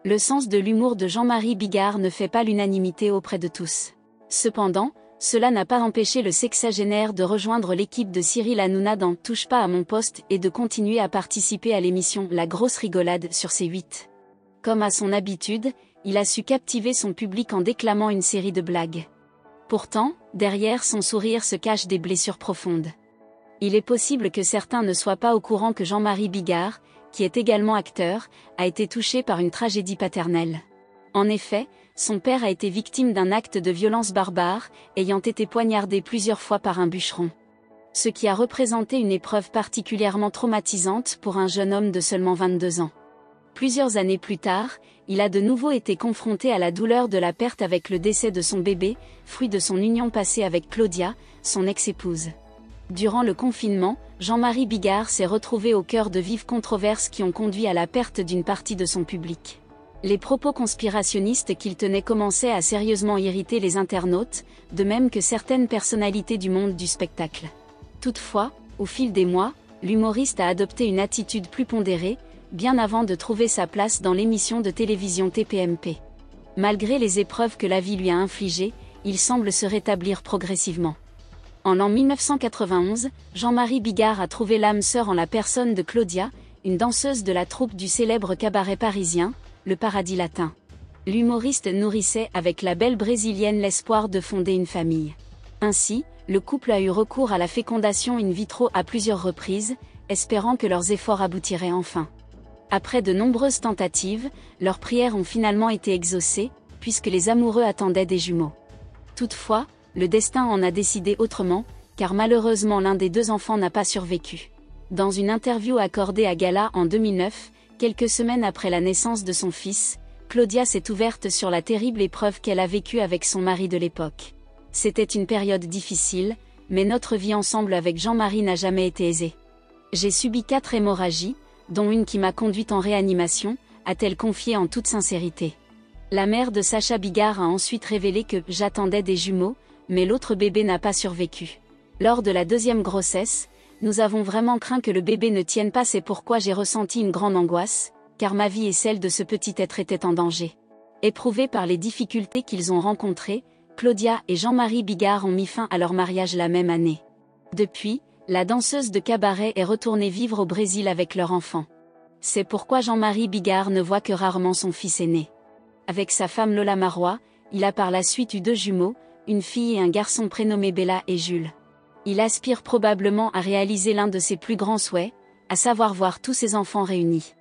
Le sens de l'humour de Jean-Marie Bigard ne fait pas l'unanimité auprès de tous. Cependant, cela n'a pas empêché le sexagénaire de rejoindre l'équipe de Cyril Hanouna dans Touche pas à mon poste et de continuer à participer à l'émission La Grosse Rigolade sur C8. Comme à son habitude, il a su captiver son public en déclamant une série de blagues. Pourtant, derrière son sourire se cachent des blessures profondes. Il est possible que certains ne soient pas au courant que Jean-Marie Bigard, qui est également acteur, a été touché par une tragédie paternelle. En effet, son père a été victime d'un acte de violence barbare, ayant été poignardé plusieurs fois par un bûcheron. Ce qui a représenté une épreuve particulièrement traumatisante pour un jeune homme de seulement 22 ans. Plusieurs années plus tard, il a de nouveau été confronté à la douleur de la perte avec le décès de son bébé, fruit de son union passée avec Claudia, son ex-épouse. Durant le confinement, Jean-Marie Bigard s'est retrouvé au cœur de vives controverses qui ont conduit à la perte d'une partie de son public. Les propos conspirationnistes qu'il tenait commençaient à sérieusement irriter les internautes, de même que certaines personnalités du monde du spectacle. Toutefois, au fil des mois, l'humoriste a adopté une attitude plus pondérée, bien avant de trouver sa place dans l'émission de télévision TPMP. Malgré les épreuves que la vie lui a infligées, il semble se rétablir progressivement. En l'an 1991, Jean-Marie Bigard a trouvé l'âme sœur en la personne de Claudia, une danseuse de la troupe du célèbre cabaret parisien, le Paradis Latin. L'humoriste nourrissait avec la belle brésilienne l'espoir de fonder une famille. Ainsi, le couple a eu recours à la fécondation in vitro à plusieurs reprises, espérant que leurs efforts aboutiraient enfin. Après de nombreuses tentatives, leurs prières ont finalement été exaucées, puisque les amoureux attendaient des jumeaux. Toutefois, le destin en a décidé autrement, car malheureusement l'un des deux enfants n'a pas survécu. Dans une interview accordée à Gala en 2009, quelques semaines après la naissance de son fils, Claudia s'est ouverte sur la terrible épreuve qu'elle a vécue avec son mari de l'époque. C'était une période difficile, mais notre vie ensemble avec Jean-Marie n'a jamais été aisée. J'ai subi 4 hémorragies, dont une qui m'a conduite en réanimation, a-t-elle confié en toute sincérité. La mère de Sacha Bigard a ensuite révélé que « j'attendais des jumeaux, mais l'autre bébé n'a pas survécu. Lors de la 2e grossesse, nous avons vraiment craint que le bébé ne tienne pas, c'est pourquoi j'ai ressenti une grande angoisse, car ma vie et celle de ce petit être étaient en danger. » Éprouvés par les difficultés qu'ils ont rencontrées, Claudia et Jean-Marie Bigard ont mis fin à leur mariage la même année. Depuis, la danseuse de cabaret est retournée vivre au Brésil avec leur enfant. C'est pourquoi Jean-Marie Bigard ne voit que rarement son fils aîné. Avec sa femme Lola Marois, il a par la suite eu 2 jumeaux, une fille et un garçon prénommés Bella et Jules. Il aspire probablement à réaliser l'un de ses plus grands souhaits, à savoir voir tous ses enfants réunis.